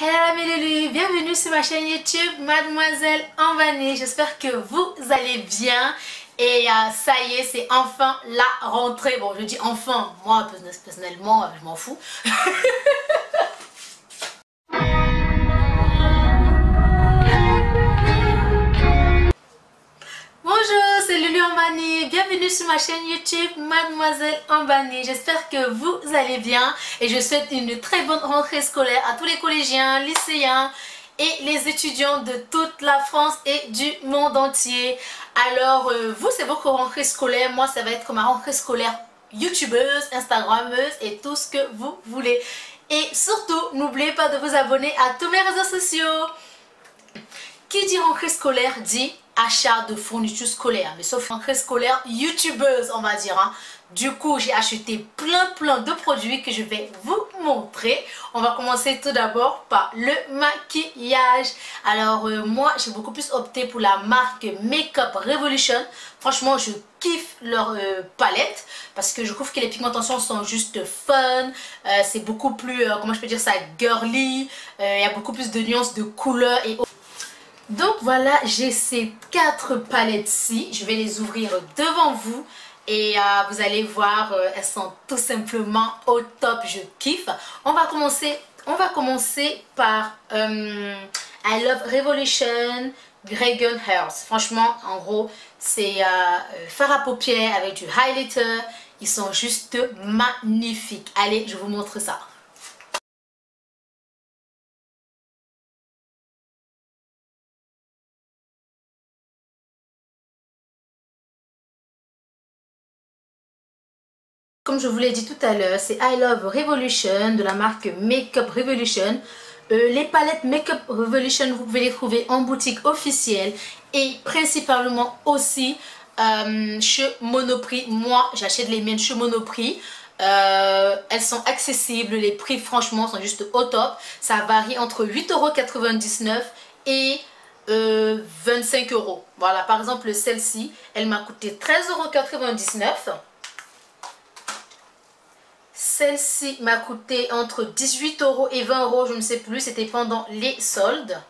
Hello mes loulous, bienvenue sur ma chaîne YouTube Mademoiselle Ambanée. J'espère que vous allez bien. Et ça y est, c'est enfin la rentrée. Bon, je dis enfin, moi personnellement, je m'en fous. Bonjour, c'est Lulu Ambanée. Bienvenue sur ma chaîne YouTube Mademoiselle Ambanée. J'espère que vous allez bien et je souhaite une très bonne rentrée scolaire à tous les collégiens, lycéens et les étudiants de toute la France et du monde entier. Alors, vous, c'est votre rentrée scolaire. Moi, ça va être ma rentrée scolaire youtubeuse, instagrammeuse et tout ce que vous voulez. Et surtout, n'oubliez pas de vous abonner à tous mes réseaux sociaux. Qui dit rentrée scolaire dit achat de fournitures scolaires, mais sauf rentrée scolaire youtubeuse, on va dire. Hein. Du coup, j'ai acheté plein de produits que je vais vous montrer. On va commencer tout d'abord par le maquillage. Alors, moi, j'ai beaucoup plus opté pour la marque Makeup Revolution. Franchement, je kiffe leur palette parce que je trouve que les pigmentations sont juste fun. C'est beaucoup plus, comment je peux dire ça, girly. Il y a beaucoup plus de nuances de couleurs et donc voilà, j'ai ces 4 palettes-ci. Je vais les ouvrir devant vous. Et vous allez voir, elles sont tout simplement au top. Je kiffe. On va commencer par I Love Revolution Dragon Hearts. Franchement, en gros, c'est fard à paupières avec du highlighter. Ils sont juste magnifiques. Allez, je vous montre ça. Comme je vous l'ai dit tout à l'heure, c'est I Love Revolution de la marque Makeup Revolution. Les palettes Makeup Revolution, vous pouvez les trouver en boutique officielle et principalement aussi chez Monoprix. Moi, j'achète les miennes chez Monoprix. Elles sont accessibles, les prix franchement sont juste au top. Ça varie entre 8,99 € et 25 €. Voilà, par exemple celle-ci, elle m'a coûté 13,99 €. Celle-ci m'a coûté entre 18 € et 20 €, je ne sais plus, c'était pendant les soldes.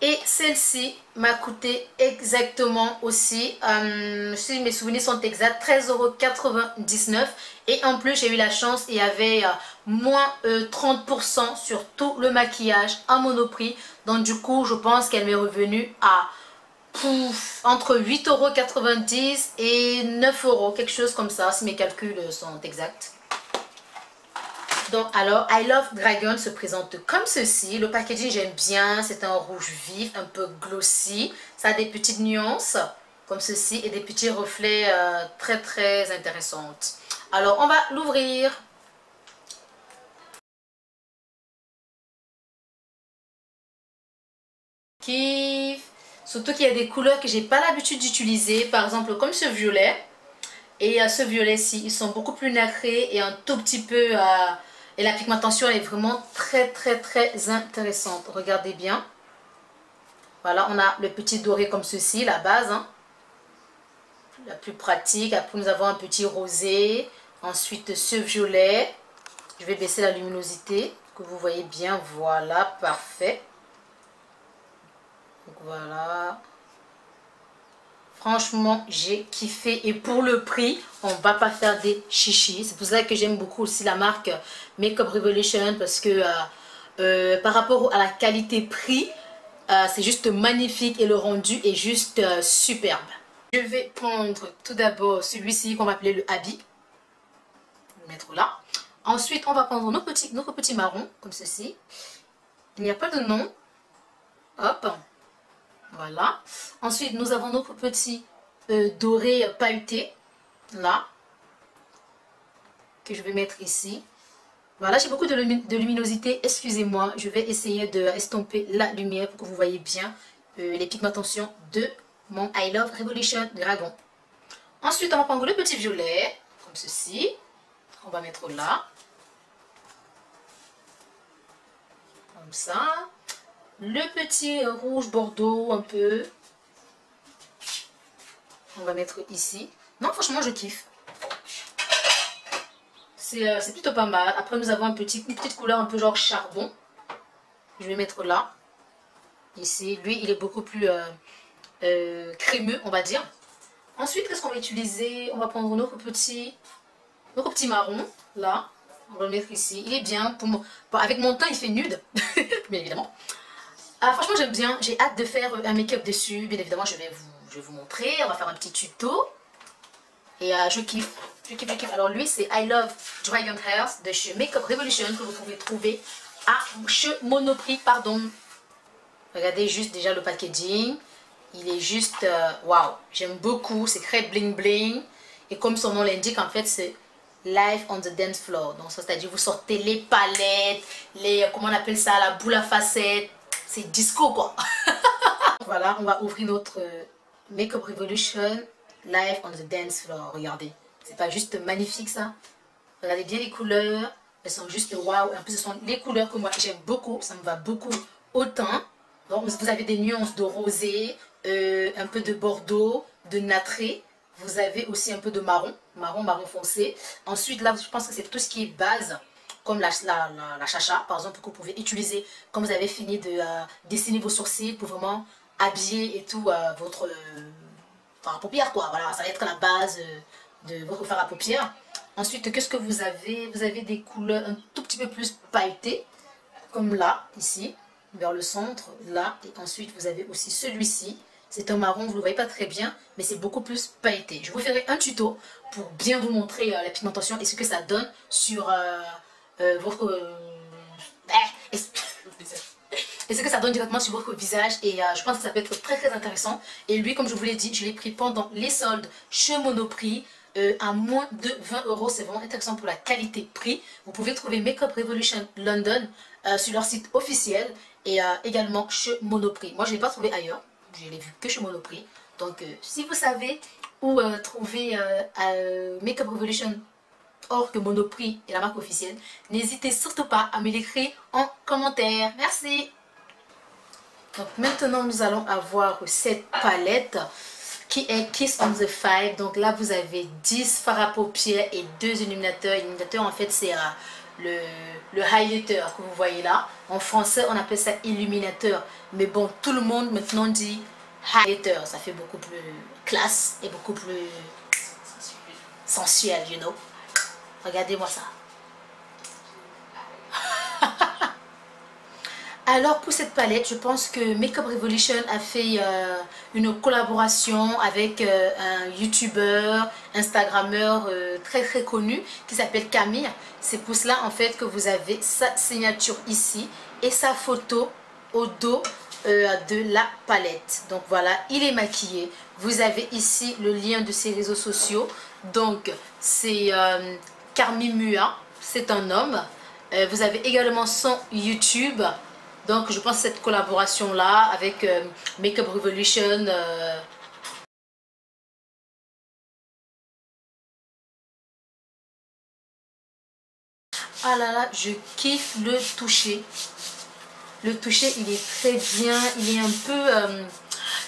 Et celle-ci m'a coûté exactement aussi, si mes souvenirs sont exacts, 13,99 €. Et en plus, j'ai eu la chance, il y avait moins 30% sur tout le maquillage à Monoprix. Donc du coup, je pense qu'elle m'est revenue à entre 8,90 € et 9 €, quelque chose comme ça, si mes calculs sont exacts. Donc alors, I Love Dragon se présente comme ceci. Le packaging, j'aime bien, c'est un rouge vif, un peu glossy. Ça a des petites nuances comme ceci et des petits reflets très intéressantes. Alors, on va l'ouvrir. Kiff. Surtout qu'il y a des couleurs que j'ai pas l'habitude d'utiliser, par exemple comme ce violet et ce violet-ci, ils sont beaucoup plus nacrés et un tout petit peu et la pigmentation elle est vraiment très intéressante. Regardez bien. Voilà, on a le petit doré comme ceci, la base, hein, la plus pratique. Après nous avons un petit rosé, ensuite ce violet. Je vais baisser la luminosité que vous voyez bien. Voilà, parfait. Donc voilà, franchement j'ai kiffé et pour le prix on va pas faire des chichis. C'est pour ça que j'aime beaucoup aussi la marque Makeup Revolution parce que par rapport à la qualité prix c'est juste magnifique et le rendu est juste superbe. Je vais prendre tout d'abord celui-ci qu'on va appeler le habit, le mettre là. Ensuite on va prendre notre petit marron comme ceci, il n'y a pas de nom, hop. Voilà. Ensuite, nous avons notre petit doré pailleté, là, que je vais mettre ici. Voilà, j'ai beaucoup de luminosité, excusez-moi. Je vais essayer de estomper la lumière pour que vous voyez bien les pigmentations de mon I Love Revolution Dragon. Ensuite, on va prendre le petit violet, comme ceci. On va mettre là. Comme ça. Le petit rouge bordeaux un peu. On va mettre ici. Non, franchement, je kiffe. c'est plutôt pas mal. Après, nous avons une petite couleur un peu genre charbon. Je vais mettre là. Ici, lui, il est beaucoup plus crémeux, on va dire. Ensuite, qu'est-ce qu'on va utiliser? On va prendre notre petit marron, là. On va le mettre ici. Il est bien. Bon, avec mon teint, il fait nude, bien évidemment. Ah, franchement, j'aime bien. J'ai hâte de faire un make-up dessus. Bien évidemment, je vais vous montrer. On va faire un petit tuto. Et je kiffe. Je kiffe. Alors, lui, c'est I Love Dragon Hairs de chez Makeup Revolution que vous pouvez trouver chez Monoprix, pardon. Regardez juste déjà le packaging. Il est juste waouh. J'aime beaucoup. C'est très bling bling. Et comme son nom l'indique, en fait, c'est Live on the Dance Floor. Donc, c'est-à-dire, vous sortez les palettes, comment on appelle ça, la boule à facettes. C'est disco, quoi. Voilà, on va ouvrir notre Makeup Revolution Live on the Dance Floor. Regardez. C'est pas juste magnifique, ça. Regardez bien les couleurs. Elles sont juste waouh. En plus, ce sont les couleurs que moi, j'aime beaucoup. Ça me va beaucoup au teint. Donc, vous avez des nuances de rosé, un peu de bordeaux, de nacré. Vous avez aussi un peu de marron foncé. Ensuite, là, je pense que c'est tout ce qui est base, comme la chacha, par exemple, que vous pouvez utiliser quand vous avez fini de dessiner vos sourcils pour vraiment habiller et tout votre fard à paupières, quoi. Voilà, ça va être la base de votre fard à paupières. Ensuite, qu'est-ce que vous avez? Vous avez des couleurs un tout petit peu plus pailletées, comme là, ici, vers le centre, là. Et ensuite, vous avez aussi celui-ci. C'est un marron, vous ne le voyez pas très bien, mais c'est beaucoup plus pailleté. Je vous ferai un tuto pour bien vous montrer la pigmentation et ce que ça donne sur votre... et ce que ça donne directement sur votre visage. Et je pense que ça peut être très très intéressant. Et lui, comme je vous l'ai dit, je l'ai pris pendant les soldes chez Monoprix. À moins de 20 €. C'est vraiment intéressant pour la qualité-prix. Vous pouvez trouver Makeup Revolution London sur leur site officiel et également chez Monoprix. Moi, je ne l'ai pas trouvé ailleurs. Je l'ai vu que chez Monoprix. Donc, si vous savez où trouver Makeup Revolution hors que Monoprix et la marque officielle, n'hésitez surtout pas à me l'écrire en commentaire. Merci. Donc, maintenant, nous allons avoir cette palette qui est Kiss on the Five. Donc là, vous avez 10 fards à paupières et 2 illuminateurs. Illuminateur, en fait, c'est le highlighter que vous voyez là. En français, on appelle ça illuminateur. Mais bon, tout le monde maintenant dit highlighter. Ça fait beaucoup plus classe et beaucoup plus sensuel, you know. Regardez-moi ça. Alors pour cette palette, je pense que Makeup Revolution a fait une collaboration avec un YouTuber, Instagrammeur très très connu qui s'appelle Camille. C'est pour cela en fait que vous avez sa signature ici et sa photo au dos de la palette. Donc voilà, il est maquillé. Vous avez ici le lien de ses réseaux sociaux. Donc c'est Carmi Mua, c'est un homme. Vous avez également son YouTube. Donc je pense que cette collaboration là avec Makeup Revolution ah là là, je kiffe le toucher. Le toucher, il est très bien, il est un peu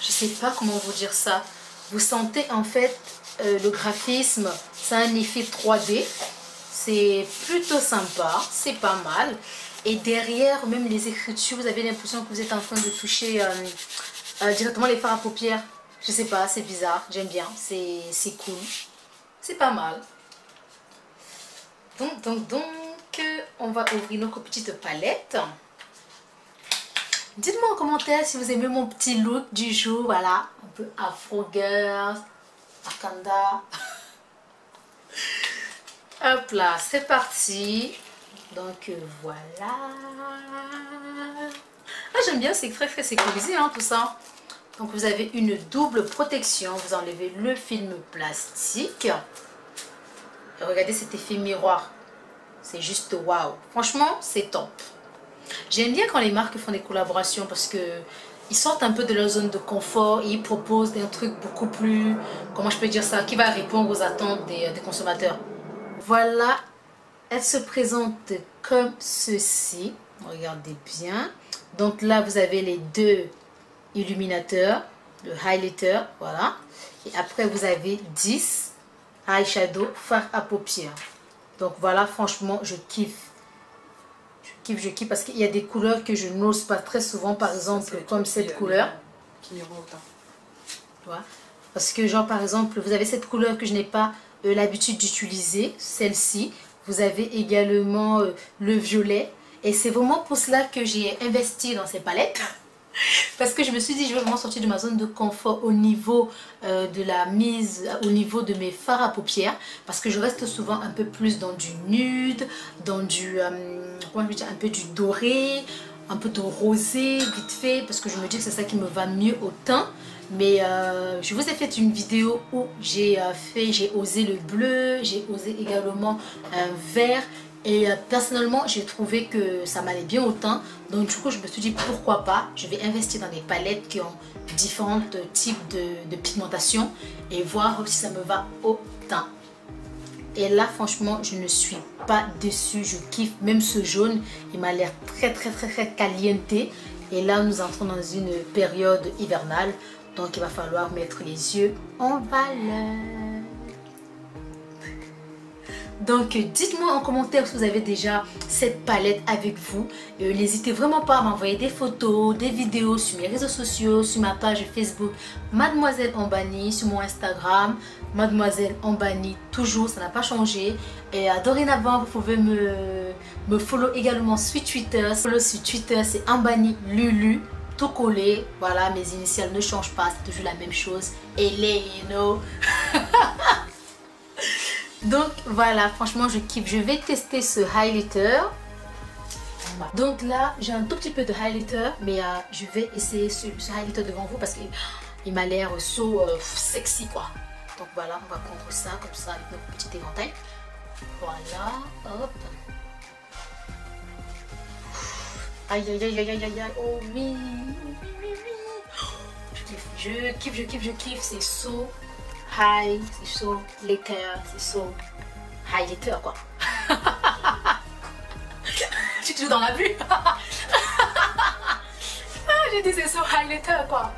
je sais pas comment vous dire ça. Vous sentez en fait le graphisme, c'est un effet 3D. C'est plutôt sympa, c'est pas mal. Et derrière, même les écritures, vous avez l'impression que vous êtes en train de toucher directement les fards à paupières. Je sais pas, c'est bizarre, j'aime bien, c'est cool. C'est pas mal. Donc, on va ouvrir notre petite palette. Dites-moi en commentaire si vous aimez mon petit look du jour, voilà. Un peu Afro Girl, Wakanda. Hop là, c'est parti. Donc voilà. Ah, j'aime bien, c'est très très sécurisé hein, tout ça. Donc vous avez une double protection. Vous enlevez le film plastique. Et regardez cet effet miroir. C'est juste waouh. Franchement, c'est top. J'aime bien quand les marques font des collaborations parce que ils sortent un peu de leur zone de confort et ils proposent un truc beaucoup plus, comment je peux dire ça, qui va répondre aux attentes des consommateurs. Voilà. Elle se présente comme ceci. Regardez bien. Donc là, vous avez les deux illuminateurs, le highlighter, voilà. Et après, vous avez 10 eyeshadow fard à paupières. Donc voilà, franchement, je kiffe. Je kiffe parce qu'il y a des couleurs que je n'ose pas très souvent, par exemple, comme cette couleur. Qui n'ira autant. Tu vois? Parce que genre, par exemple, vous avez cette couleur que je n'ai pas l'habitude d'utiliser, celle-ci. Vous avez également le violet. Et c'est vraiment pour cela que j'ai investi dans ces palettes. Parce que je me suis dit, je vais vraiment sortir de ma zone de confort au niveau de la mise, au niveau de mes fards à paupières. Parce que je reste souvent un peu plus dans du nude, dans du, comment je veux dire, un peu du doré, un peu de rosé, vite fait. Parce que je me dis que c'est ça qui me va mieux au teint. Mais je vous ai fait une vidéo où j'ai osé le bleu, j'ai osé également un vert. Et personnellement, j'ai trouvé que ça m'allait bien au teint. Donc du coup, je me suis dit pourquoi pas. Je vais investir dans des palettes qui ont différents types de pigmentation et voir si ça me va au teint. Et là, franchement, je ne suis pas déçue. Je kiffe même ce jaune. Il m'a l'air très caliente. Et là, nous entrons dans une période hivernale. Donc il va falloir mettre les yeux en valeur. Donc dites-moi en commentaire si vous avez déjà cette palette avec vous. N'hésitez vraiment pas à m'envoyer des photos, des vidéos sur mes réseaux sociaux, sur ma page Facebook Mademoiselle Ambani, sur mon Instagram Mademoiselle Ambani, toujours, ça n'a pas changé. Et dorénavant, vous pouvez me follow également sur Twitter. Follow sur Twitter, c'est Ambani Lulu. Tout collé, voilà, mes initiales ne changent pas, c'est toujours la même chose. Et les, you know. Donc voilà, franchement je kiffe. Je vais tester ce highlighter. Donc là j'ai un tout petit peu de highlighter, mais je vais essayer ce highlighter devant vous parce qu'il m'a l'air so sexy quoi. Donc voilà, on va prendre ça comme ça avec notre petit éventail. Voilà, hop. Aïe aïe aïe aïe aïe aïe, oh oui, je kiffe, c'est so high, c'est so liquor, c'est so highlighter quoi. Je suis toujours dans la vue. J'ai dit c'est so highlighter quoi.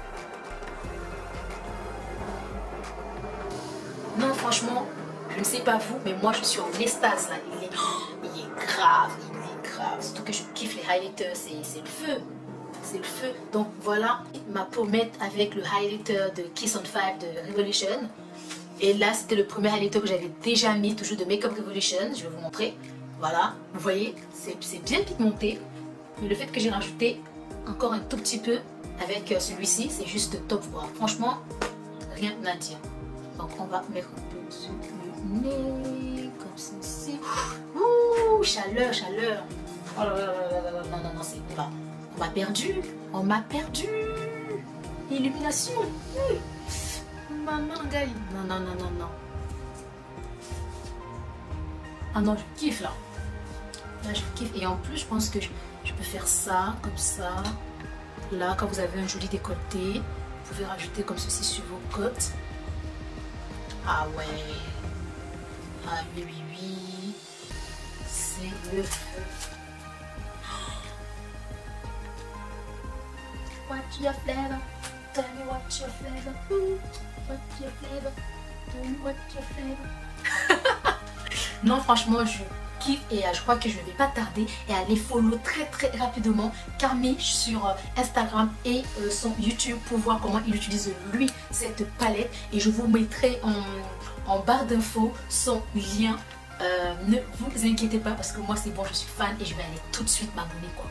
Non franchement, je ne sais pas vous, mais moi je suis en extase là, il est grave. Surtout que je kiffe les highlighters, c'est le feu. C'est le feu. Donc voilà ma pommette avec le highlighter de Kiss on 5 de Revolution. Et là c'était le premier highlighter que j'avais déjà mis, toujours de Makeup Revolution. Je vais vous montrer. Voilà, vous voyez, c'est bien pigmenté. Mais le fait que j'ai rajouté encore un tout petit peu avec celui-ci, c'est juste top. Voilà. Franchement, rien à dire. Donc on va mettre un peu sur le nez, comme ceci. Ouh, chaleur. Oh là là là là, non, c'est pas. On m'a perdu. Illumination. Maman, gars. Non. Ah non, je kiffe là. Là, je kiffe. Et en plus, je pense que je peux faire ça, comme ça. Là, quand vous avez un joli décolleté, vous pouvez rajouter comme ceci sur vos côtes. Ah ouais. Ah oui. C'est le feu. What's your flavor? Tell me what's your flavor? What's your flavor? Tell me what's your flavor? Non, franchement, je kiffe et je crois que je ne vais pas tarder et aller follow très rapidement Carmi sur Instagram et son YouTube pour voir comment il utilise lui cette palette. Et je vous mettrai en barre d'infos son lien. Ne vous inquiétez pas parce que moi c'est bon, je suis fan et je vais aller tout de suite m'abonner quoi.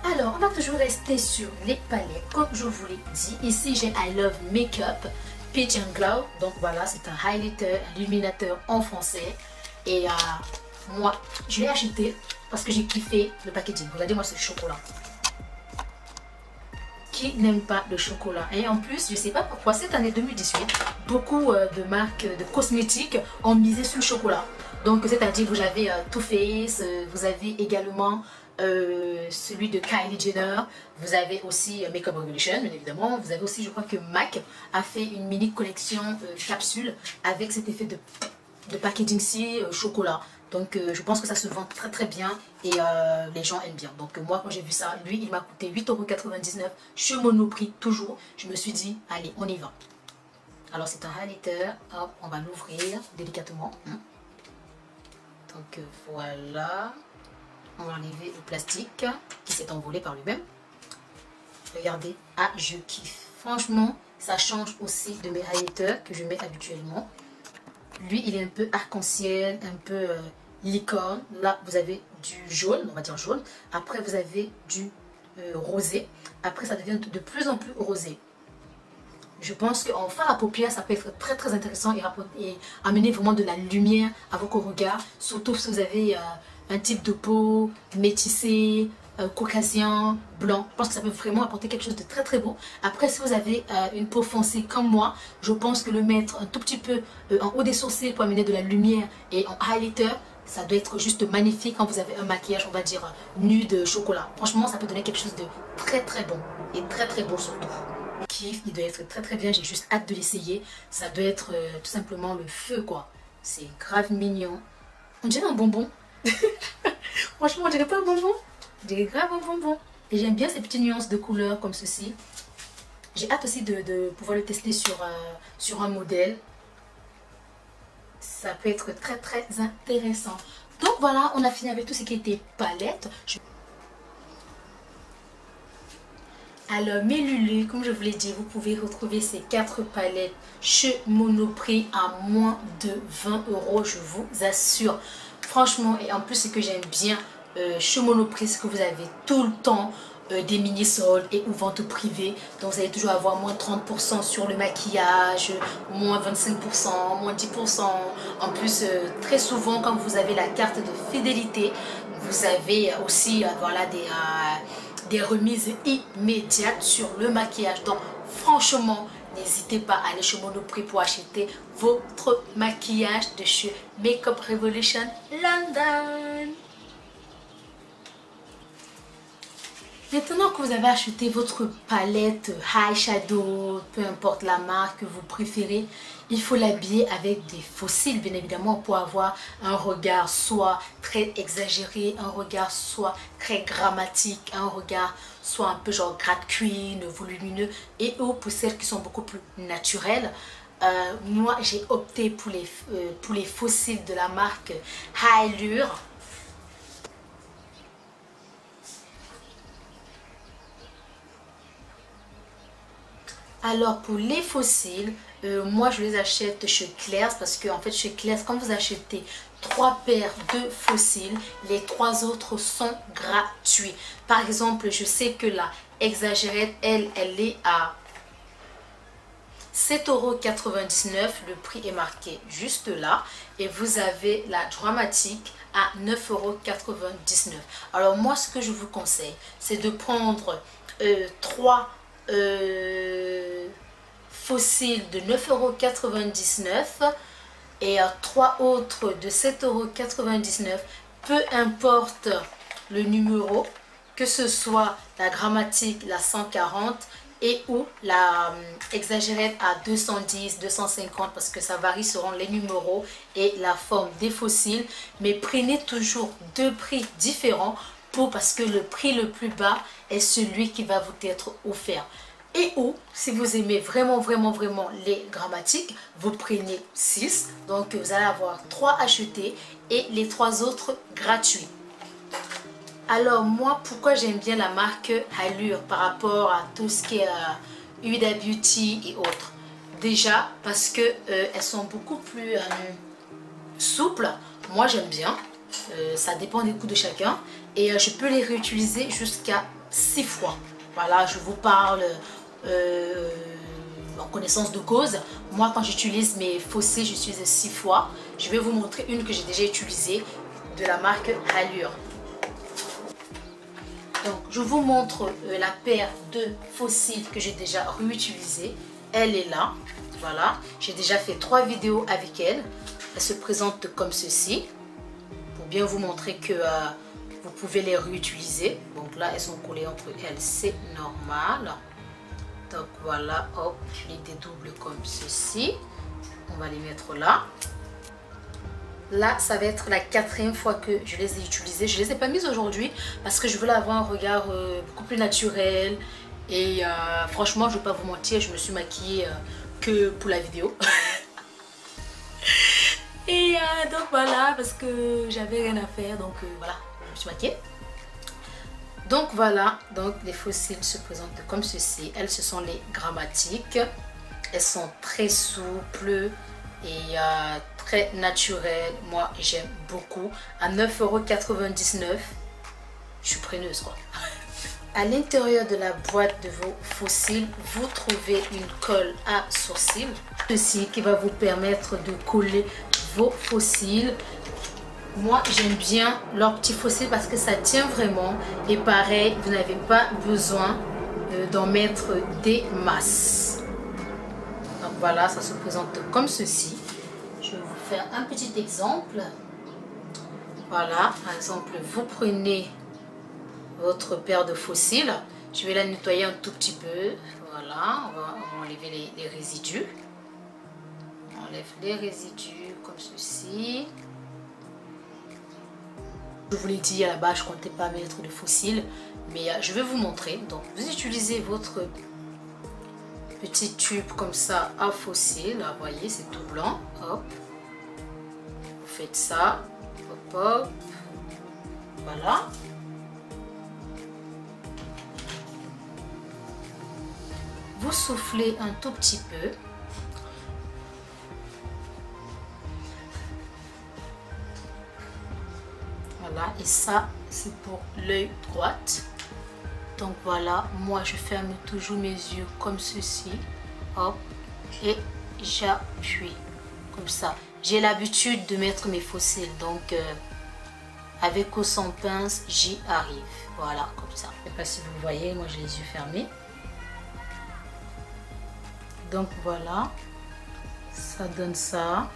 Alors, on va toujours rester sur les palettes. Comme je vous l'ai dit, ici j'ai I Love Makeup Peach and Glow. Donc voilà, c'est un highlighter, un illuminateur en français. Et moi, je l'ai acheté parce que j'ai kiffé le packaging. Regardez-moi ce chocolat. Qui n'aime pas le chocolat? Et en plus, je ne sais pas pourquoi, cette année 2018, beaucoup de marques de cosmétiques ont misé sur le chocolat. Donc, c'est-à-dire vous avez Too Faced, vous avez également celui de Kylie Jenner, vous avez aussi Makeup Revolution bien évidemment, vous avez aussi je crois que MAC a fait une mini collection capsule avec cet effet de packaging-ci chocolat. Donc je pense que ça se vend très bien et les gens aiment bien. Donc moi quand j'ai vu ça, lui il m'a coûté 8,99 € chez Monoprix toujours. Je me suis dit allez on y va. Alors c'est un highlighter, hop, on va l'ouvrir délicatement. Donc voilà, on va enlever le plastique qui s'est envolé par lui-même. Regardez, ah je kiffe. Franchement, ça change aussi de mes highlighters que je mets habituellement. Lui, il est un peu arc-en-ciel, un peu licorne. Là, vous avez du jaune, on va dire jaune. Après, vous avez du rosé. Après, ça devient de plus en plus rosé. Je pense qu'en fard à paupières, ça peut être très très intéressant et amener vraiment de la lumière à votre regard. Surtout si vous avez un type de peau métissé, caucasien, blanc. Je pense que ça peut vraiment apporter quelque chose de très très beau. Après, si vous avez une peau foncée comme moi, je pense que le mettre un tout petit peu en haut des sourcils pour amener de la lumière et en highlighter, ça doit être juste magnifique quand vous avez un maquillage, on va dire, nude chocolat. Franchement, ça peut donner quelque chose de très très bon et très très beau surtout. Kiff, il doit être très très bien, j'ai juste hâte de l'essayer. Ça doit être tout simplement le feu quoi. C'est grave mignon. On dirait un bonbon. Franchement, on dirait pas un bonbon. On dirait grave un bonbon. Et j'aime bien ces petites nuances de couleurs comme ceci. J'ai hâte aussi de pouvoir le tester sur un modèle. Ça peut être très très intéressant. Donc voilà, on a fini avec tout ce qui était palette. Alors mes lulus, comme je vous l'ai dit, vous pouvez retrouver ces 4 palettes chez Monoprix à moins de 20 €, je vous assure. Franchement, et en plus ce que j'aime bien chez Monoprix, c'est que vous avez tout le temps des mini-soldes et ou ventes privées. Donc vous allez toujours avoir moins 30% sur le maquillage, moins 25%, moins 10%. En plus, très souvent quand vous avez la carte de fidélité, vous avez aussi voilà, des remises immédiates sur le maquillage. Donc franchement, n'hésitez pas à aller chez Monoprix pour acheter votre maquillage de chez Makeup Revolution London. Maintenant que vous avez acheté votre palette eyeshadow, peu importe la marque que vous préférez, il faut l'habiller avec des faux cils bien évidemment pour avoir un regard soit très exagéré, un regard soit très dramatique, un regard soit un peu genre drag queen, volumineux et ou pour celles qui sont beaucoup plus naturelles. Moi j'ai opté pour les faux cils de la marque Allure. Alors pour les faux cils, moi je les achète chez Claire's parce que en fait chez Claire's quand vous achetez 3 paires de faux cils, les 3 autres sont gratuits. Par exemple, je sais que la Exagérate, elle est à 7,99 €, le prix est marqué juste là. Et vous avez la Dramatique à 9,99 €. Alors moi ce que je vous conseille, c'est de prendre 3 faux cils de 9,99 € et 3 autres de 7,99 €. Peu importe le numéro, que ce soit la Dramatique, la 140 et ou la Exagérate à 210, 250 parce que ça varie selon les numéros et la forme des faux cils. Mais prenez toujours 2 prix différents parce que le prix le plus bas est celui qui va vous être offert. Et ou, si vous aimez vraiment les Dramatiques, vous prenez 6. Donc vous allez avoir 3 achetés et les 3 autres gratuits. Alors moi, pourquoi j'aime bien la marque Allure par rapport à tout ce qui est Huda Beauty et autres? Déjà parce que elles sont beaucoup plus souples. Moi j'aime bien. Ça dépend des goûts de chacun. Et je peux les réutiliser jusqu'à 6 fois. Voilà, je vous parle en connaissance de cause. Moi quand j'utilise mes faux cils, j'utilise 6 fois. Je vais vous montrer une que j'ai déjà utilisée de la marque Allure. Donc je vous montre la paire de faux cils que j'ai déjà réutilisée. Elle est là. Voilà, j'ai déjà fait 3 vidéos avec elle. Elle se présente comme ceci. Pour bien vous montrer que vous pouvez les réutiliser. Donc là, elles sont collées entre elles, c'est normal. Donc voilà, hop, je les dédouble comme ceci. On va les mettre là. Là, ça va être la 4e fois que je les ai utilisées. Je ne les ai pas mises aujourd'hui parce que je voulais avoir un regard beaucoup plus naturel. Et franchement, je ne vais pas vous mentir, je me suis maquillée que pour la vidéo. Et donc voilà, parce que j'avais rien à faire, donc voilà, je me suis maquillée. Donc voilà, donc les fossiles se présentent comme ceci. Elles, ce sont les grammatiques. Elles sont très souples et très naturelles. Moi, j'aime beaucoup. À 9,99 €, je suis preneuse quoi. À l'intérieur de la boîte de vos fossiles, vous trouvez une colle à sourcils. Ceci qui va vous permettre de coller vos fossiles. Moi, j'aime bien leurs petits fossiles parce que ça tient vraiment. Et pareil, vous n'avez pas besoin d'en mettre des masses. Donc voilà, ça se présente comme ceci. Je vais vous faire un petit exemple. Voilà, par exemple, vous prenez votre paire de fossiles. Je vais la nettoyer un tout petit peu. Voilà, on va enlever les résidus. On enlève les résidus comme ceci. Je vous l'ai dit à la base, je ne comptais pas mettre de fossiles, mais je vais vous montrer. Donc, vous utilisez votre petit tube comme ça à fossiles. Vous voyez, c'est tout blanc. Hop. Vous faites ça. Hop, hop. Voilà. Vous soufflez un tout petit peu. Voilà, et ça c'est pour l'œil droit. Donc voilà, moi je ferme toujours mes yeux comme ceci. Hop, et j'appuie comme ça. J'ai l'habitude de mettre mes fossiles, donc avec ou sans pince, j'y arrive. Voilà, comme ça. Je ne sais pas si vous voyez, moi j'ai les yeux fermés. Donc voilà, ça donne ça.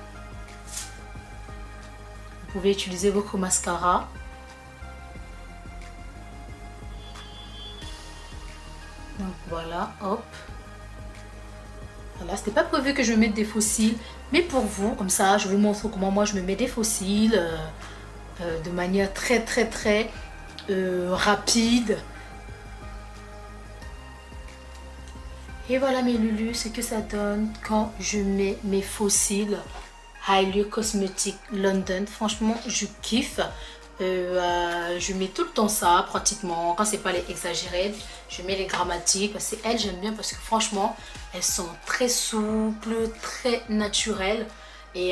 Vous pouvez utiliser votre mascara. Donc voilà, hop. Voilà, c'était pas prévu que je me mette des fossiles, mais pour vous, comme ça, je vous montre comment moi je me mets des fossiles de manière très rapide. Et voilà mes loulous, ce que ça donne quand je mets mes fossiles Hylia Cosmetics London. Franchement, je kiffe. Je mets tout le temps ça, pratiquement. Quand c'est pas les exagérés, je mets les grammatiques. C'est elles, j'aime bien parce que franchement, elles sont très souples, très naturelles. Et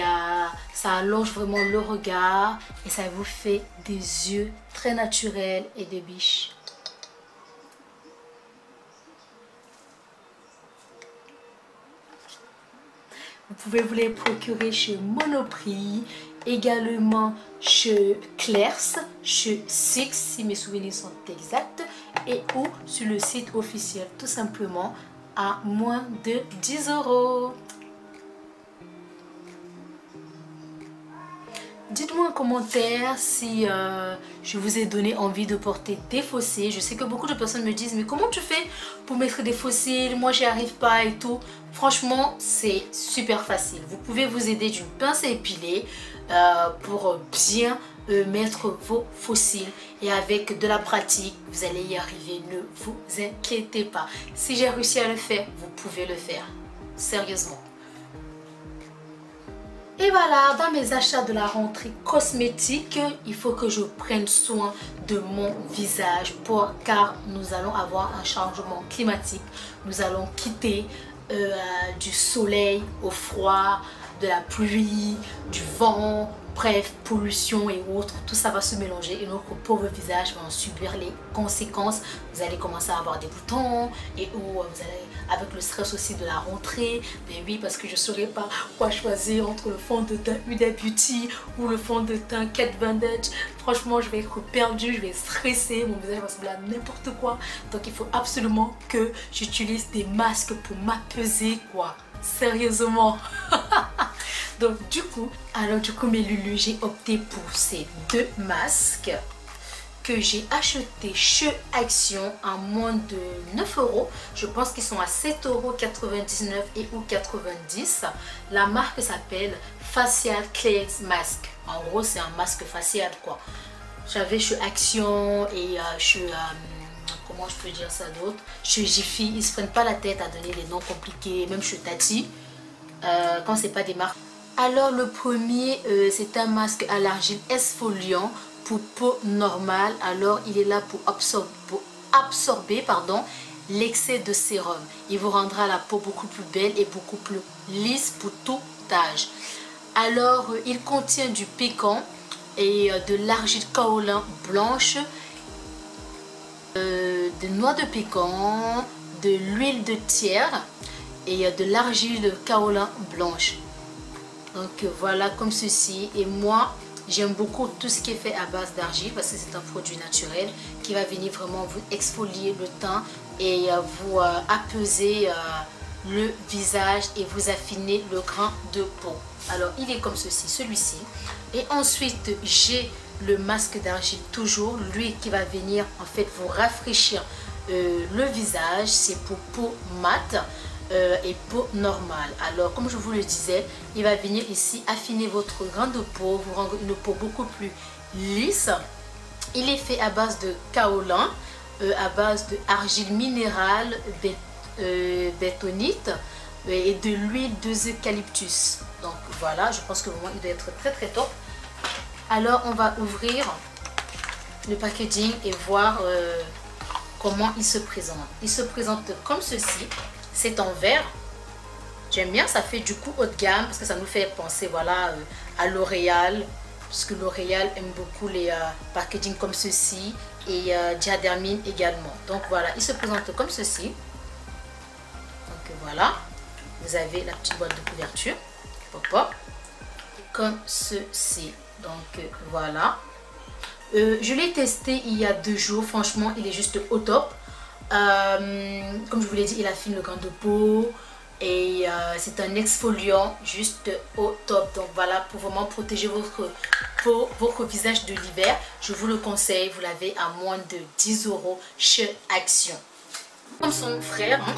ça allonge vraiment le regard. Et ça vous fait des yeux très naturels et des biches. Vous pouvez vous les procurer chez Monoprix, également chez Claire's, chez Six si mes souvenirs sont exacts, et ou sur le site officiel tout simplement à moins de 10 €. Dites-moi en commentaire si je vous ai donné envie de porter des fossiles. Je sais que beaucoup de personnes me disent mais comment tu fais pour mettre des fossiles? Moi j'y arrive pas et tout. Franchement c'est super facile. Vous pouvez vous aider d'une pince à épiler pour bien mettre vos fossiles. Et avec de la pratique vous allez y arriver. Ne vous inquiétez pas. Si j'ai réussi à le faire, vous pouvez le faire. Sérieusement. Et voilà, dans mes achats de la rentrée cosmétique, il faut que je prenne soin de mon visage car nous allons avoir un changement climatique. Nous allons quitter du soleil au froid, de la pluie, du vent, bref, pollution et autres. Tout ça va se mélanger et notre pauvre visage va en subir les conséquences. Vous allez commencer à avoir des boutons et vous allez, avec le stress aussi de la rentrée, mais oui, parce que je ne saurais pas quoi choisir entre le fond de teint Huda Beauty ou le fond de teint Kat Von D. Franchement, je vais être perdue, je vais stresser, mon visage va sembler à n'importe quoi. Donc il faut absolument que j'utilise des masques pour m'apaiser quoi. Sérieusement. Donc du coup mes loulous, j'ai opté pour ces deux masques que j'ai acheté chez Action à moins de 9 €. Je pense qu'ils sont à 7,99 € et ou 90. La marque s'appelle Facial Cleanse Mask. En gros, c'est un masque facial quoi. J'avais chez Action et chez comment je peux dire ça d'autre, chez Jiffy. Ils se prennent pas la tête à donner des noms compliqués, même chez Tati. quand c'est pas des marques. Alors le premier c'est un masque à l'argile exfoliant pour peau normale. Alors il est là pour absorber l'excès de sérum. Il vous rendra la peau beaucoup plus belle et beaucoup plus lisse pour tout âge. Alors il contient du pécan et de l'argile kaolin blanche, de noix de pécan, de l'huile de thierre et de l'argile kaolin blanche. Donc voilà, comme ceci. Et moi j'aime beaucoup tout ce qui est fait à base d'argile parce que c'est un produit naturel qui va venir vraiment vous exfolier le teint et vous apaiser le visage et vous affiner le grain de peau. Alors il est comme ceci, celui-ci. Et ensuite j'ai le masque d'argile, toujours lui qui va venir en fait vous rafraîchir le visage. C'est pour peau mate et peau normale. Alors comme je vous le disais, il va venir ici affiner votre grain de peau, vous rendre une peau beaucoup plus lisse. Il est fait à base de kaolin, à base de argile minérale, bétonite et de l'huile d'eucalyptus. Donc voilà, je pense que vraiment il doit être très très top. Alors on va ouvrir le packaging et voir comment il se présente. Il se présente comme ceci. C'est en verre. J'aime bien, ça fait du coup haut de gamme parce que ça nous fait penser voilà à L'Oréal, parce que L'Oréal aime beaucoup les packaging comme ceci et Diadermine également. Donc voilà, il se présente comme ceci. Donc voilà, vous avez la petite boîte de couverture, hop, hop, comme ceci. Donc voilà, je l'ai testé il y a 2 jours, franchement il est juste au top. Comme je vous l'ai dit, il affine le grain de peau et c'est un exfoliant juste au top. Donc voilà, pour vraiment protéger votre peau, votre visage de l'hiver, je vous le conseille. Vous l'avez à moins de 10 € chez Action. Comme son frère, hein.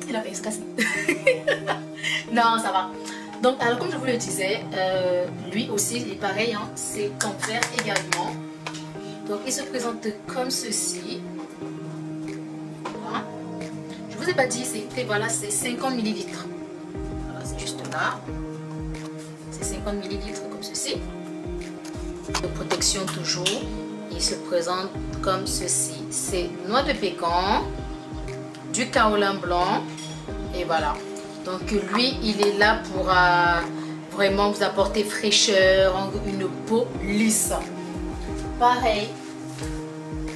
Il a failli se casser. Non, ça va. Donc alors comme je vous le disais, lui aussi il est pareil, hein, c'est en verre également. Donc il se présente comme ceci. Voilà. Je vous ai pas dit, c'était voilà, c'est 50 ml. Voilà, c'est juste là. C'est 50 ml comme ceci. De protection toujours. Il se présente comme ceci. C'est noix de pécan, du kaolin blanc et voilà. Donc lui, il est là pour vraiment vous apporter fraîcheur, une peau lisse. Pareil,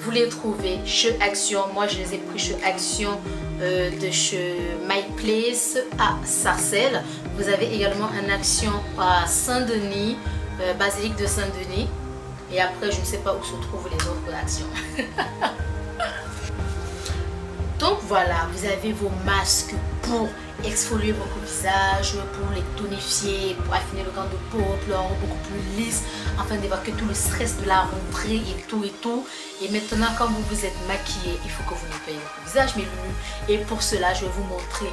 vous les trouvez chez Action. Moi je les ai pris chez Action de chez My Place à Sarcelles. Vous avez également un Action à Saint-Denis, Basilique de Saint-Denis. Et après je ne sais pas où se trouvent les autres Actions. Donc voilà, vous avez vos masques pour exfolier votre visage, pour les tonifier, pour affiner le grain de peau, pour le rendre beaucoup plus lisse, afin d'évacuer tout le stress de la rentrée et tout et tout. Et maintenant, quand vous vous êtes maquillé, il faut que vous nettoyez votre visage, mes loulous. Et pour cela, je vais vous montrer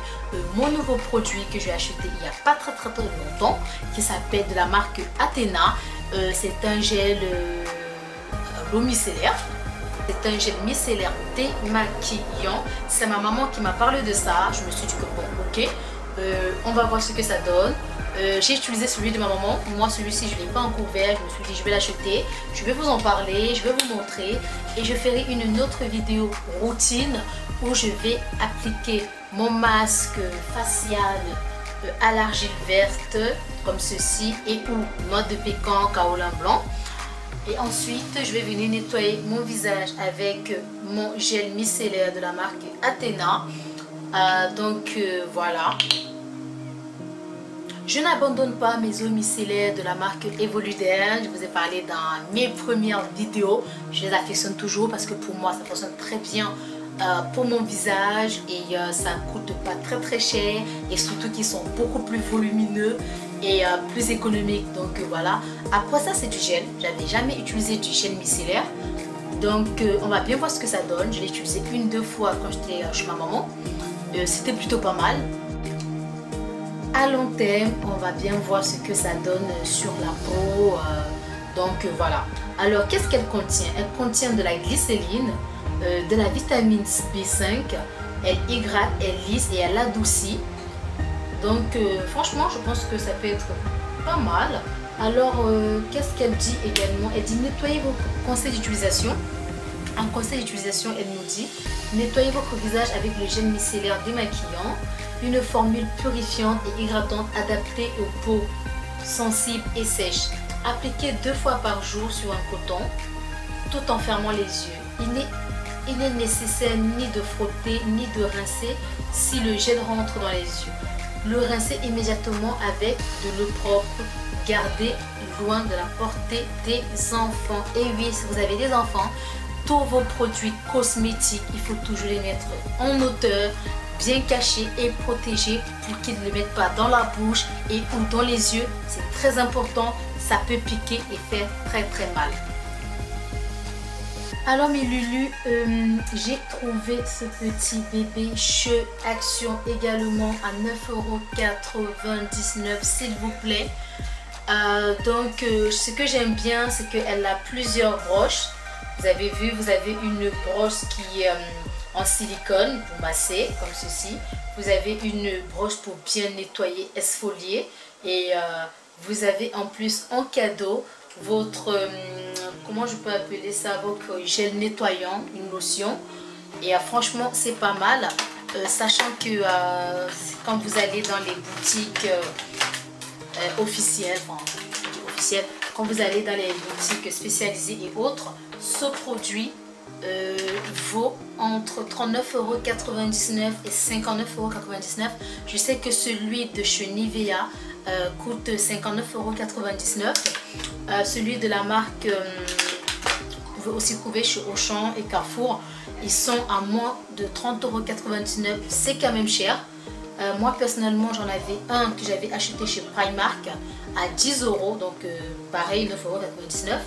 mon nouveau produit que j'ai acheté il n'y a pas très longtemps, qui s'appelle de la marque Athena. C'est un gel l'eau micellaire. C'est un gel micellaire démaquillant. C'est ma maman qui m'a parlé de ça. Je me suis dit que bon, ok, on va voir ce que ça donne. J'ai utilisé celui de ma maman. Moi, celui-ci, je ne l'ai pas encore ouvert. Je me suis dit, je vais l'acheter. Je vais vous en parler. Je vais vous montrer. Et je ferai une autre vidéo routine où je vais appliquer mon masque facial à l'argile verte, comme ceci, et ou noix de pécan, kaolin blanc. Et ensuite, je vais venir nettoyer mon visage avec mon gel micellaire de la marque Athena. Voilà. Je n'abandonne pas mes eaux micellaires de la marque Evoluderm. Je vous ai parlé dans mes premières vidéos. Je les affectionne toujours parce que pour moi, ça fonctionne très bien pour mon visage. Et ça ne coûte pas très cher. Et surtout qu'ils sont beaucoup plus volumineux et plus économique. Donc voilà, après ça c'est du gel. J'avais jamais utilisé du gel micellaire, donc on va bien voir ce que ça donne. Je l'ai utilisé 1-2 fois quand j'étais chez ma maman. C'était plutôt pas mal. À long terme, on va bien voir ce que ça donne sur la peau. Voilà. Alors qu'est-ce qu'elle contient? Elle contient de la glycérine, de la vitamine B5, elle hydrate, elle lisse et elle adoucit. Donc franchement je pense que ça peut être pas mal. Alors qu'est-ce qu'elle dit également? Elle dit nettoyez vos conseils d'utilisation. En conseil d'utilisation, elle nous dit nettoyez votre visage avec le gel micellaire démaquillant, une formule purifiante et hydratante adaptée aux peaux sensibles et sèches. Appliquez 2 fois par jour sur un coton tout en fermant les yeux. Il n'est nécessaire ni de frotter ni de rincer si le gel rentre dans les yeux. Le rincer immédiatement avec de l'eau propre. Gardez loin de la portée des enfants. Et oui, si vous avez des enfants, tous vos produits cosmétiques, il faut toujours les mettre en hauteur, bien cachés et protégés pour qu'ils ne les mettent pas dans la bouche et ou dans les yeux. C'est très important, ça peut piquer et faire très mal. Alors mes loulous, j'ai trouvé ce petit bébé chez Action également à 9,99 € s'il vous plaît. Donc ce que j'aime bien, c'est qu'elle a plusieurs broches. Vous avez vu, vous avez une broche qui est en silicone pour masser comme ceci. Vous avez une broche pour bien nettoyer, exfolier. Et vous avez en plus en cadeau votre, comment je peux appeler ça, votre gel nettoyant, une lotion. Et franchement c'est pas mal, sachant que quand vous allez dans les boutiques officielles, quand vous allez dans les boutiques spécialisées et autres, ce produit vaut entre 39,99 € et 59,99 €. Je sais que celui de chez Nivea coûte 59,99 €. Celui de la marque, vous pouvez aussi trouver chez Auchan et Carrefour. Ils sont à moins de 30,99 €. C'est quand même cher. Moi personnellement j'en avais un que j'avais acheté chez Primark à 10 €, donc pareil 9,99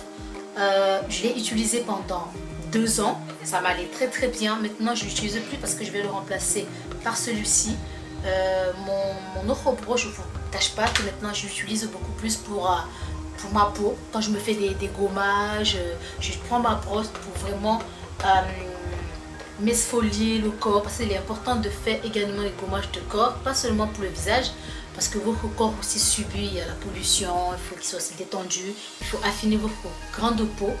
€. Je l'ai utilisé pendant 2 ans, ça m'allait très bien. Maintenant je ne l'utilise plus parce que je vais le remplacer par celui-ci. Mon autre broche, je ne vous cache pas que maintenant je l'utilise beaucoup plus pour ma peau. Quand je me fais des gommages, je prends ma broche pour vraiment m'exfolier le corps, parce qu'il est important de faire également les gommages de corps, pas seulement pour le visage, parce que votre corps aussi subit la pollution, il faut qu'il soit aussi détendu, il faut affiner votre grande peau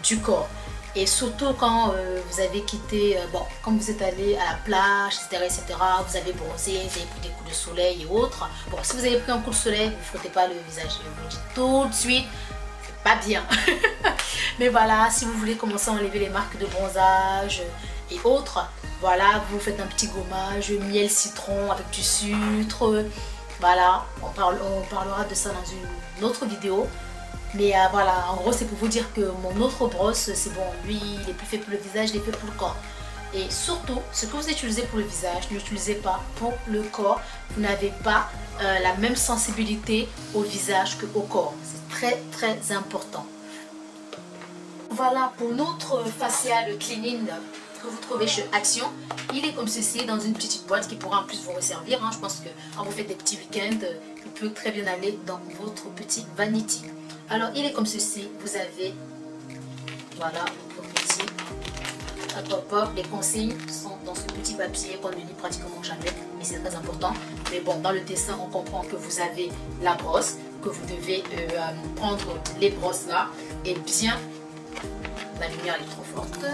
du corps. Et surtout quand vous avez quitté, quand vous êtes allé à la plage, etc., vous avez bronzé, vous avez pris des coups de soleil et autres. Bon, si vous avez pris un coup de soleil, vous ne frottez pas le visage, je vous le dis tout de suite, c'est pas bien. Mais voilà, si vous voulez commencer à enlever les marques de bronzage et autres, voilà, vous faites un petit gommage, miel citron avec du sucre. Voilà, on parlera de ça dans une autre vidéo. Mais voilà, en gros c'est pour vous dire que mon autre brosse, c'est bon, lui il est plus fait pour le visage, il est fait pour le corps. Et surtout, ce que vous utilisez pour le visage, ne l'utilisez pas pour le corps. Vous n'avez pas la même sensibilité au visage qu'au corps. C'est très important. Voilà pour notre facial cleaning que vous trouvez chez Action. Il est comme ceci dans une petite boîte qui pourra en plus vous resservir. Je pense que quand vous faites des petits week-ends, il peut très bien aller dans votre petit vanity. Alors il est comme ceci, vous avez, voilà, votre petit, les consignes sont dans ce petit papier qu'on ne lit pratiquement jamais, mais c'est très important. Mais bon, dans le dessin, on comprend que vous avez la brosse, que vous devez prendre les brosses là, et bien, la lumière est trop forte.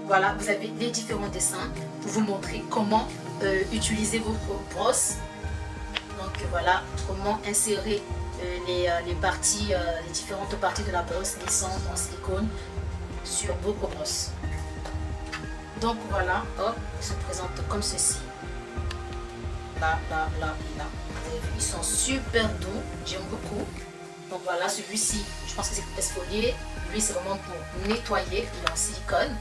Voilà, vous avez les différents dessins pour vous montrer comment utiliser votre brosse. Donc voilà comment insérer les différentes parties de la brosse lissante en silicone sur votre brosse. Donc voilà, hop, il se présente comme ceci. Là et là. Vous avez vu, ils sont super doux, j'aime beaucoup. Donc voilà, celui-ci, je pense que c'est pour exfolier. Lui, c'est vraiment pour nettoyer, il est en silicone.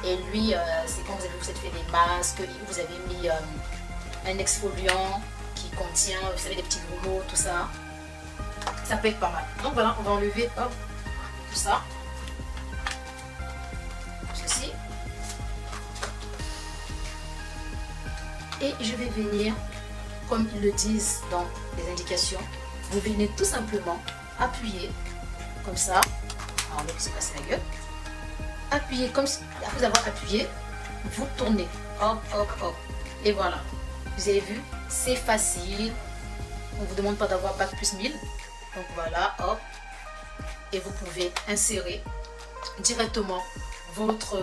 Et lui, c'est quand vous avez fait des masques, vous avez mis un exfoliant qui contient, vous savez, des petits grumeaux, tout ça. Ça peut être pas mal. Donc voilà, on va enlever hop, tout ça. Ceci. Et je vais venir, comme ils le disent dans les indications, vous venez tout simplement appuyer comme ça. Alors, on va se passer la gueule. Appuyer comme après avoir appuyé, vous tournez, hop, hop, hop. Et voilà, vous avez vu, c'est facile. On ne vous demande pas d'avoir bac plus 1000. Donc voilà, hop. Et vous pouvez insérer directement votre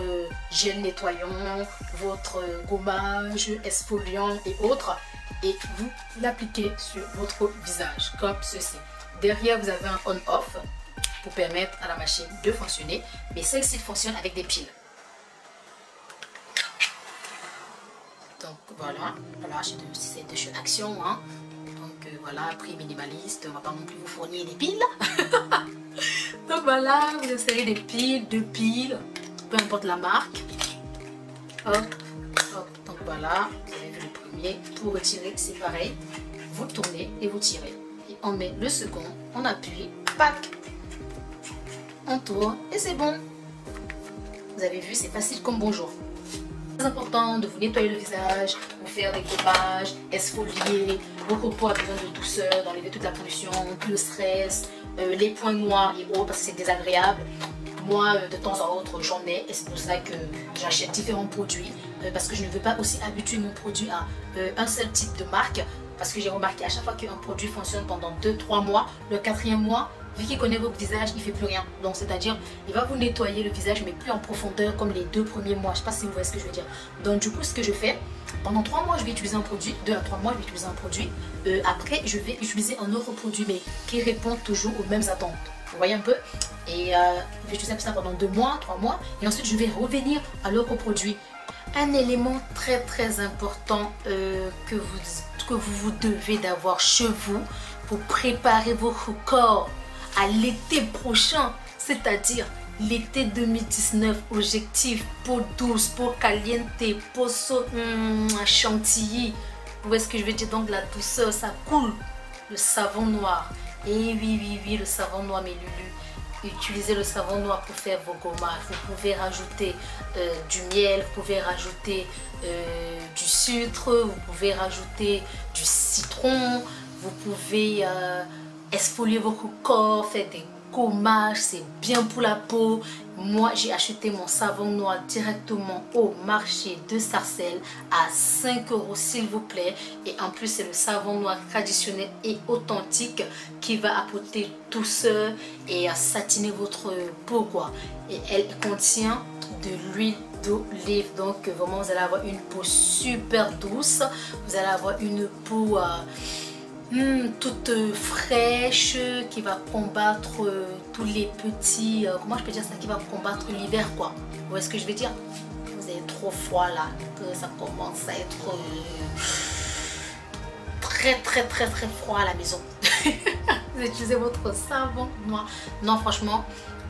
gel nettoyant, votre gommage, exfoliant et autres. Et vous l'appliquez sur votre visage comme ceci. Derrière, vous avez un on-off pour permettre à la machine de fonctionner. Mais celle-ci fonctionne avec des piles. Donc voilà, c'est de chez Action. Hein. Donc voilà, prix minimaliste, on ne va pas non plus vous fournir des piles. Donc voilà, vous insérez des piles, 2 piles, peu importe la marque. Hop, hop, donc voilà, vous avez vu le premier. Pour retirer, c'est pareil. Vous tournez et vous tirez. Et on met le second, on appuie, pack. On tourne et c'est bon. Vous avez vu, c'est facile comme bonjour. C'est important de vous nettoyer le visage, vous faire des gommages, exfolier. Votre peau a besoin de douceur, d'enlever toute la pollution, tout le stress, les points noirs et autres parce que c'est désagréable. Moi, de temps en autre, j'en ai et c'est pour ça que j'achète différents produits parce que je ne veux pas aussi habituer mon produit à un seul type de marque parce que j'ai remarqué à chaque fois qu'un produit fonctionne pendant 2-3 mois, le 4e mois, vu qu'il connaît votre visage, il ne fait plus rien. Donc, c'est-à-dire, il va vous nettoyer le visage, mais plus en profondeur comme les 2 premiers mois. Je ne sais pas si vous voyez ce que je veux dire. Donc, du coup, ce que je fais, pendant 3 mois, je vais utiliser un produit. 2 à 3 mois, je vais utiliser un produit. Après, je vais utiliser un autre produit, mais qui répond toujours aux mêmes attentes. Vous voyez un peu? Et je vais utiliser ça pendant 2 mois, 3 mois. Et ensuite, je vais revenir à l'autre produit. Un élément très, très important que vous devez d'avoir chez vous pour préparer votre corps à l'été prochain, c'est-à-dire l'été 2019, objectif, peau douce, peau caliente, peau chantilly. Vous voyez ce que je veux dire? Donc la douceur, ça coule. Le savon noir. Et oui, le savon noir, mes lulus. Utilisez le savon noir pour faire vos gommages. Vous pouvez rajouter du miel, vous pouvez rajouter du sucre, vous pouvez rajouter du citron, vous pouvez exfolier votre corps, faire des gommages, c'est bien pour la peau. Moi, j'ai acheté mon savon noir directement au marché de Sarcelles à 5 € s'il vous plaît. Et en plus, c'est le savon noir traditionnel et authentique qui va apporter douceur et à satiner votre peau, quoi. Et elle contient de l'huile d'olive. Donc, vraiment, vous allez avoir une peau super douce. Vous allez avoir une peau toute fraîche qui va combattre tous les petits comment je peux dire ça, qui va combattre l'hiver, quoi. Vous voyez ce que je veux dire? Vous avez trop froid là, que ça commence à être très froid à la maison. Vous utilisez votre savon noir. Non, franchement,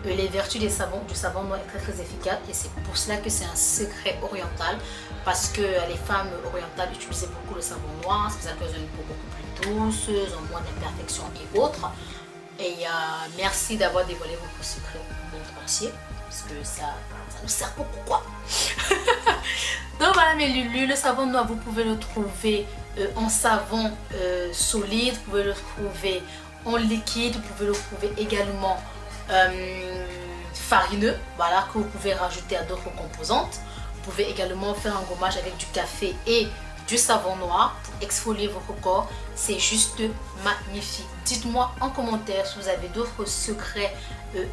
les vertus du savon noir est très efficace et c'est pour cela que c'est un secret oriental, parce que les femmes orientales utilisaient beaucoup le savon noir. C'est pour ça qu'elles ont une peau beaucoup plus douce, en moins d'imperfections et autres. Et merci d'avoir dévoilé votre secret au monde entier, parce que ça nous sert beaucoup, quoi. Donc voilà mes lulus, le savon noir vous pouvez le trouver en savon solide, vous pouvez le trouver en liquide, vous pouvez le trouver également farineux, voilà, que vous pouvez rajouter à d'autres composantes. Vous pouvez également faire un gommage avec du café et du savon noir pour exfolier votre corps. C'est juste magnifique. Dites-moi en commentaire si vous avez d'autres secrets,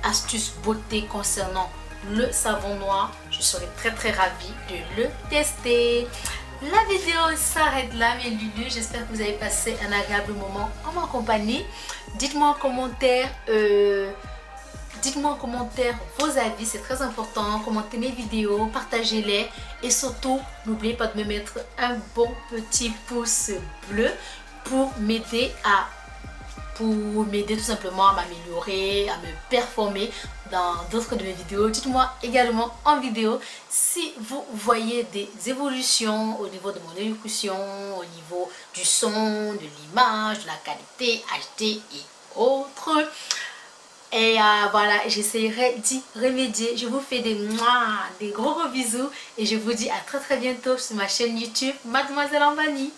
astuces beauté concernant le savon noir. Je serai très ravie de le tester. La vidéo s'arrête là mes lulus. J'espère que vous avez passé un agréable moment en ma compagnie. Dites-moi en commentaire vos avis, c'est très important. Commentez mes vidéos, partagez-les et surtout n'oubliez pas de me mettre un bon petit pouce bleu pour m'aider tout simplement à m'améliorer, à me performer dans d'autres de mes vidéos. Dites-moi également en vidéo si vous voyez des évolutions au niveau de mon élocution, au niveau du son, de l'image, de la qualité HD et autres. Et voilà, j'essaierai d'y remédier. Je vous fais des gros bisous et je vous dis à très bientôt sur ma chaîne YouTube Mademoiselle Ambani.